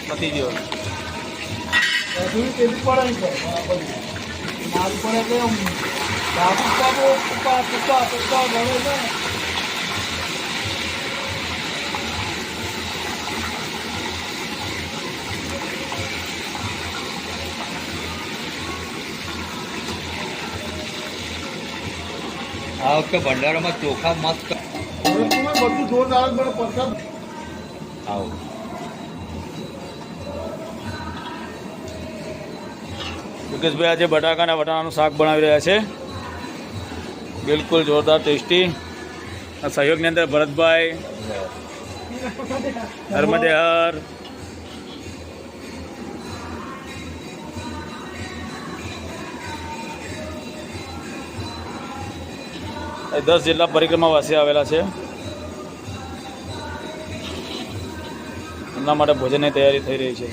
પતી ગયો થોડી તેલી પડે છે મારું પડે એટલે આમ બાબુ પપ્પા પપ્પા પપ્પા ભણે છે. આ વખતે ભંડારામાં ચોખા મસ્ત બધું જોરદાર મને પસંદ. આવો મુકેશભાઈ આજે બટાકાના વટાણાનું શાક બનાવી રહ્યા છે. બિલકુલ જોરદાર ટેસ્ટી. આ સહયોગની અંદર ભરતભાઈ, ધર્મદેહર, એ 10 જેટલા પરિક્રમાવાસી આવેલા છે. એમના માટે ભોજનની તૈયારી થઈ રહી છે.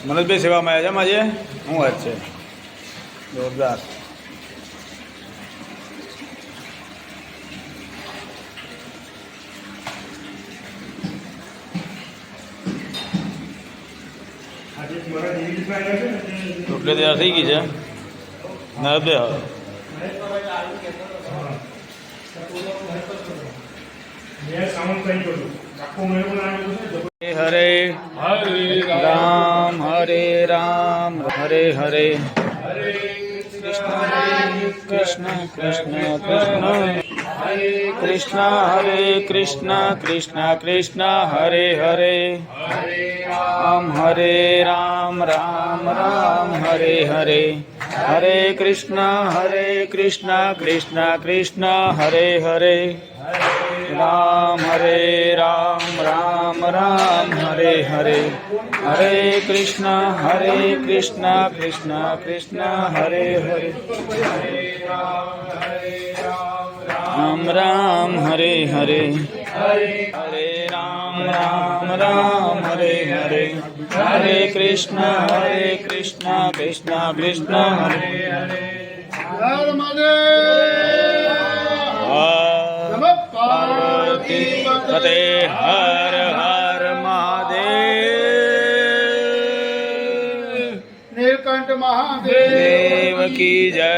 મનોજભાઈ સેવામાં આવ્યા છે આજે. શું વાત છે, જોરદાર. રોટલી તૈયાર થઈ ગઈ છે. નર્મદે હરે રામ હરે રામ હરે હરે કૃષ્ણ કૃષ્ણ કૃષ્ણ કૃષ્ણ હરે કૃષ્ણ કૃષ્ણ કૃષ્ણ હરે હરે રામ હરે રામ રામ રામ હરે હરે હરે કૃષ્ણ કૃષ્ણ કૃષ્ણ હરે હરે રામ હરે રામ રામ રામ હરે હરે હરે કૃષ્ણ કૃષ્ણ કૃષ્ણ હરે હરે રામ રામ હરે હરે હરે રામ રામ રામ હરે હરે હરે કૃષ્ણ કૃષ્ણ કૃષ્ણ હરે હરે પાર્વતી પતે હર હર મહાદેવ. નીલકંઠ મહાદેવ દેવ કી જય,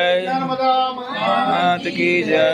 નાથ કી જય.